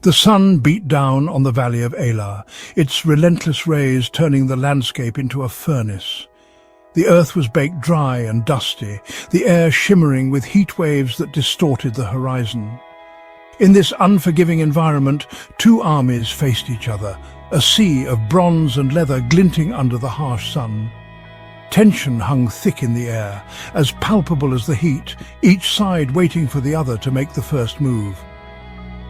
The sun beat down on the valley of Elah, its relentless rays turning the landscape into a furnace. The earth was baked dry and dusty, the air shimmering with heat waves that distorted the horizon. In this unforgiving environment, two armies faced each other, a sea of bronze and leather glinting under the harsh sun. Tension hung thick in the air, as palpable as the heat, each side waiting for the other to make the first move.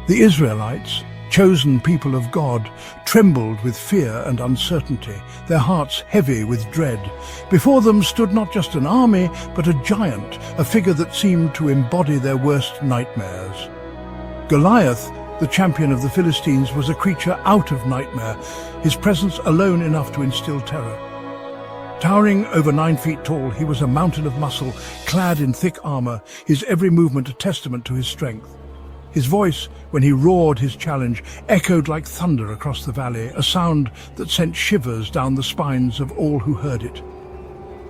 The Israelites, chosen people of God, trembled with fear and uncertainty, their hearts heavy with dread. Before them stood not just an army, but a giant, a figure that seemed to embody their worst nightmares. Goliath, the champion of the Philistines, was a creature out of nightmare, his presence alone enough to instill terror. Towering over 9 feet tall, he was a mountain of muscle, clad in thick armor, his every movement a testament to his strength. His voice, when he roared his challenge, echoed like thunder across the valley, a sound that sent shivers down the spines of all who heard it.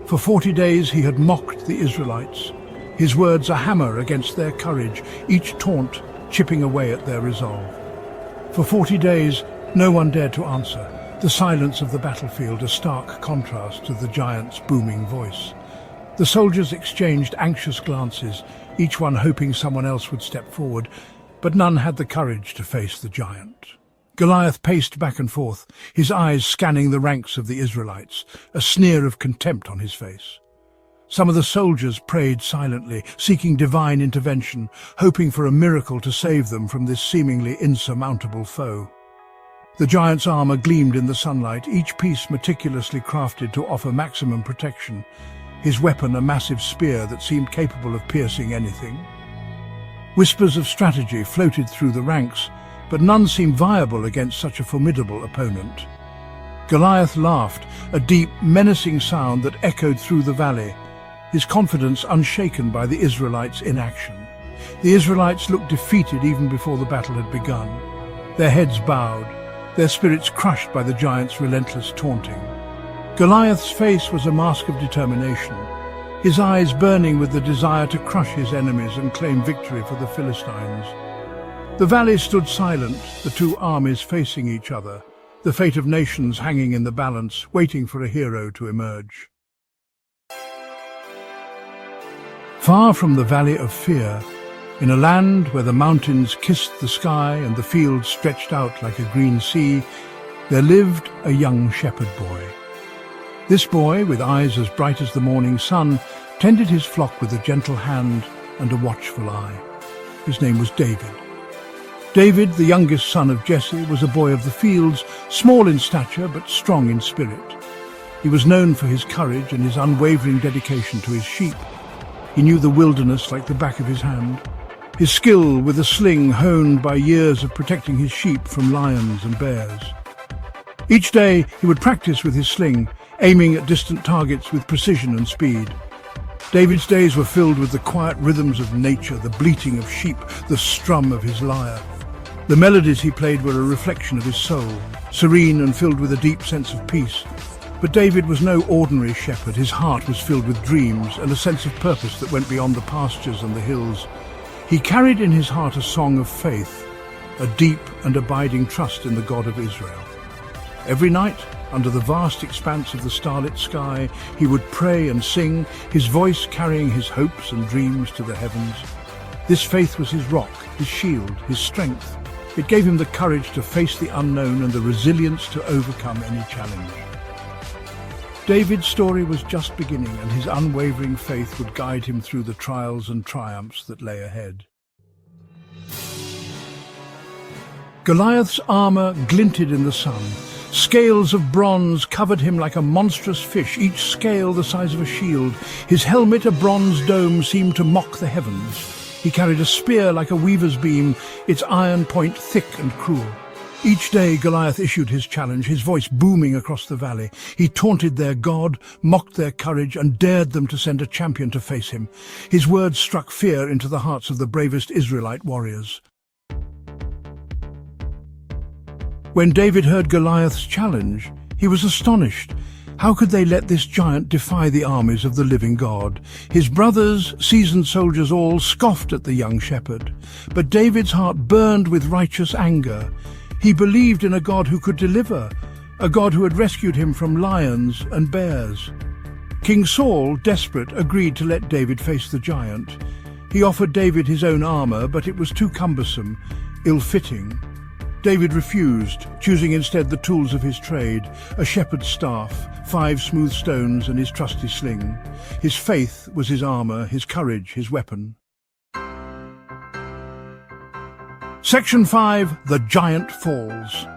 For 40 days he had mocked the Israelites, his words a hammer against their courage, each taunt chipping away at their resolve. For 40 days no one dared to answer, the silence of the battlefield a stark contrast to the giant's booming voice. The soldiers exchanged anxious glances, each one hoping someone else would step forward, but none had the courage to face the giant. Goliath paced back and forth, his eyes scanning the ranks of the Israelites, a sneer of contempt on his face. Some of the soldiers prayed silently, seeking divine intervention, hoping for a miracle to save them from this seemingly insurmountable foe. The giant's armor gleamed in the sunlight, each piece meticulously crafted to offer maximum protection, his weapon a massive spear that seemed capable of piercing anything. Whispers of strategy floated through the ranks, but none seemed viable against such a formidable opponent. Goliath laughed, a deep, menacing sound that echoed through the valley, his confidence unshaken by the Israelites' inaction. The Israelites looked defeated even before the battle had begun, their heads bowed, their spirits crushed by the giant's relentless taunting. Goliath's face was a mask of determination, his eyes burning with the desire to crush his enemies and claim victory for the Philistines. The valley stood silent, the two armies facing each other, the fate of nations hanging in the balance, waiting for a hero to emerge. Far from the valley of fear, in a land where the mountains kissed the sky and the fields stretched out like a green sea, there lived a young shepherd boy. This boy, with eyes as bright as the morning sun, tended his flock with a gentle hand and a watchful eye. His name was David. David, the youngest son of Jesse, was a boy of the fields, small in stature but strong in spirit. He was known for his courage and his unwavering dedication to his sheep. He knew the wilderness like the back of his hand. His skill with a sling honed by years of protecting his sheep from lions and bears. Each day he would practice with his sling, aiming at distant targets with precision and speed. David's days were filled with the quiet rhythms of nature, the bleating of sheep, the strum of his lyre. The melodies he played were a reflection of his soul, serene and filled with a deep sense of peace. But David was no ordinary shepherd. His heart was filled with dreams and a sense of purpose that went beyond the pastures and the hills. He carried in his heart a song of faith, a deep and abiding trust in the God of Israel. Every night, under the vast expanse of the starlit sky, he would pray and sing, his voice carrying his hopes and dreams to the heavens. This faith was his rock, his shield, his strength. It gave him the courage to face the unknown and the resilience to overcome any challenge. David's story was just beginning, and his unwavering faith would guide him through the trials and triumphs that lay ahead. Goliath's armor glinted in the sun. Scales of bronze covered him like a monstrous fish, each scale the size of a shield. His helmet, a bronze dome, seemed to mock the heavens. He carried a spear like a weaver's beam, its iron point thick and cruel. Each day Goliath issued his challenge, his voice booming across the valley. He taunted their god, mocked their courage, and dared them to send a champion to face him. His words struck fear into the hearts of the bravest Israelite warriors. When David heard Goliath's challenge, he was astonished. How could they let this giant defy the armies of the living God? His brothers, seasoned soldiers all, scoffed at the young shepherd. But David's heart burned with righteous anger. He believed in a God who could deliver, a God who had rescued him from lions and bears. King Saul, desperate, agreed to let David face the giant. He offered David his own armor, but it was too cumbersome, ill-fitting. David refused, choosing instead the tools of his trade, a shepherd's staff, 5 smooth stones and his trusty sling. His faith was his armor, his courage his weapon. Section 5. The Giant Falls.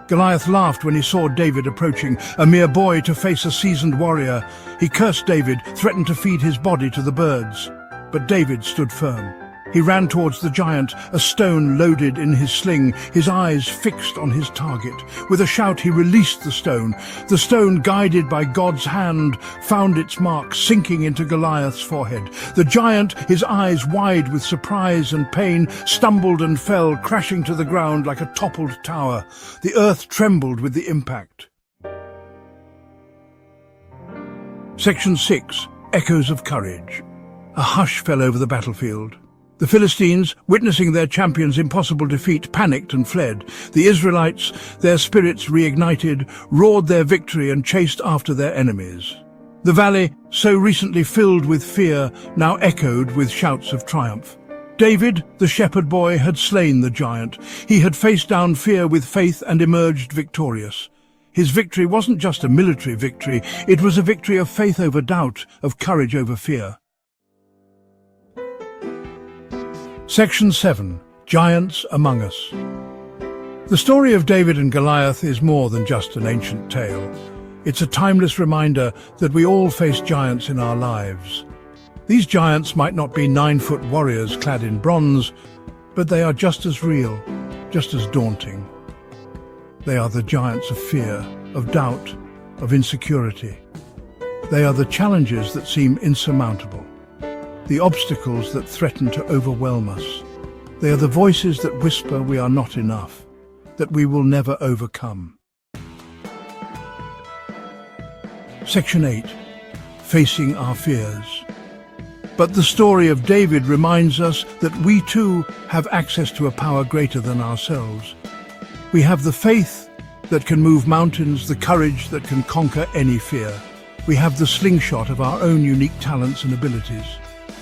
Goliath laughed when he saw David approaching, a mere boy to face a seasoned warrior. He cursed David, threatened to feed his body to the birds. But David stood firm. He ran towards the giant, a stone loaded in his sling, his eyes fixed on his target. With a shout he released the stone. The stone, guided by God's hand, found its mark, sinking into Goliath's forehead. The giant, his eyes wide with surprise and pain, stumbled and fell, crashing to the ground like a toppled tower. The earth trembled with the impact. Section 6. Echoes of Courage. A hush fell over the battlefield. The Philistines, witnessing their champion's impossible defeat, panicked and fled. The Israelites, their spirits reignited, roared their victory and chased after their enemies. The valley, so recently filled with fear, now echoed with shouts of triumph. David, the shepherd boy, had slain the giant. He had faced down fear with faith and emerged victorious. His victory wasn't just a military victory, it was a victory of faith over doubt, of courage over fear. Section 7. Giants Among Us. The story of David and Goliath is more than just an ancient tale. It's a timeless reminder that we all face giants in our lives. These giants might not be 9-foot warriors clad in bronze, but they are just as real, just as daunting. They are the giants of fear, of doubt, of insecurity. They are the challenges that seem insurmountable, the obstacles that threaten to overwhelm us. They are the voices that whisper we are not enough, that we will never overcome. Section 8. Facing our fears. But the story of David reminds us that we too have access to a power greater than ourselves. We have the faith that can move mountains, the courage that can conquer any fear. We have the slingshot of our own unique talents and abilities.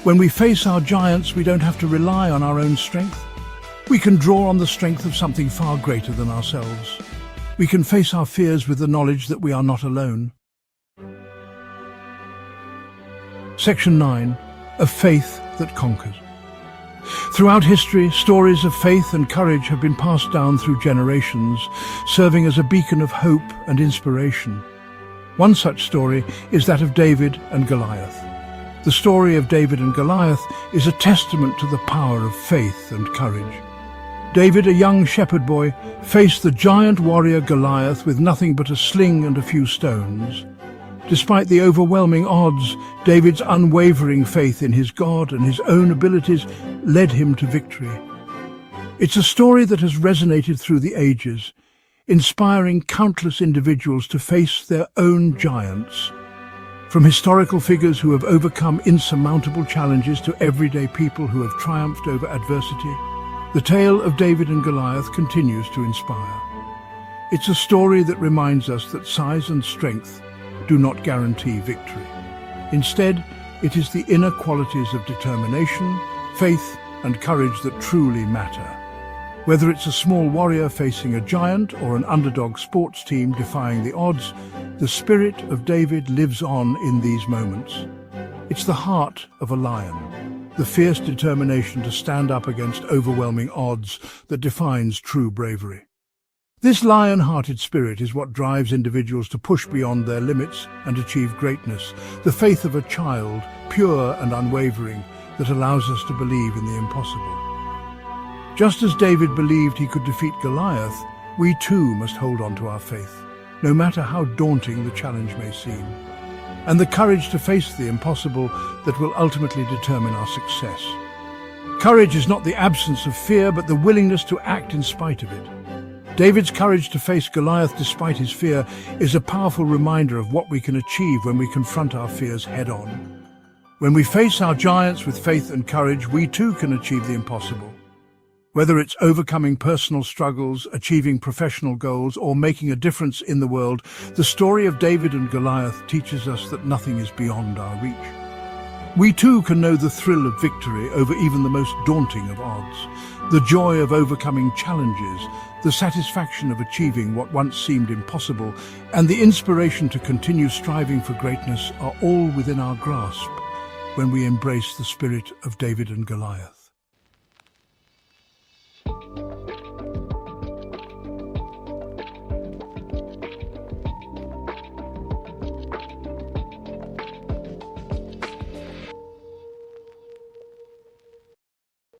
When we face our giants, we don't have to rely on our own strength. We can draw on the strength of something far greater than ourselves. We can face our fears with the knowledge that we are not alone. Section 9. A faith that conquers. Throughout history, stories of faith and courage have been passed down through generations, serving as a beacon of hope and inspiration. One such story is that of David and Goliath. The story of David and Goliath is a testament to the power of faith and courage. David, a young shepherd boy, faced the giant warrior Goliath with nothing but a sling and a few stones. Despite the overwhelming odds, David's unwavering faith in his God and his own abilities led him to victory. It's a story that has resonated through the ages, inspiring countless individuals to face their own giants. From historical figures who have overcome insurmountable challenges to everyday people who have triumphed over adversity, the tale of David and Goliath continues to inspire. It's a story that reminds us that size and strength do not guarantee victory. Instead, it is the inner qualities of determination, faith, and courage that truly matter. Whether it's a small warrior facing a giant or an underdog sports team defying the odds, the spirit of David lives on in these moments. It's the heart of a lion, the fierce determination to stand up against overwhelming odds that defines true bravery. This lion-hearted spirit is what drives individuals to push beyond their limits and achieve greatness, the faith of a child, pure and unwavering, that allows us to believe in the impossible. Just as David believed he could defeat Goliath, we too must hold on to our faith, no matter how daunting the challenge may seem, and the courage to face the impossible that will ultimately determine our success. Courage is not the absence of fear, but the willingness to act in spite of it. David's courage to face Goliath despite his fear is a powerful reminder of what we can achieve when we confront our fears head-on. When we face our giants with faith and courage, we too can achieve the impossible. Whether it's overcoming personal struggles, achieving professional goals, or making a difference in the world, the story of David and Goliath teaches us that nothing is beyond our reach. We too can know the thrill of victory over even the most daunting of odds, the joy of overcoming challenges, the satisfaction of achieving what once seemed impossible, and the inspiration to continue striving for greatness are all within our grasp when we embrace the spirit of David and Goliath.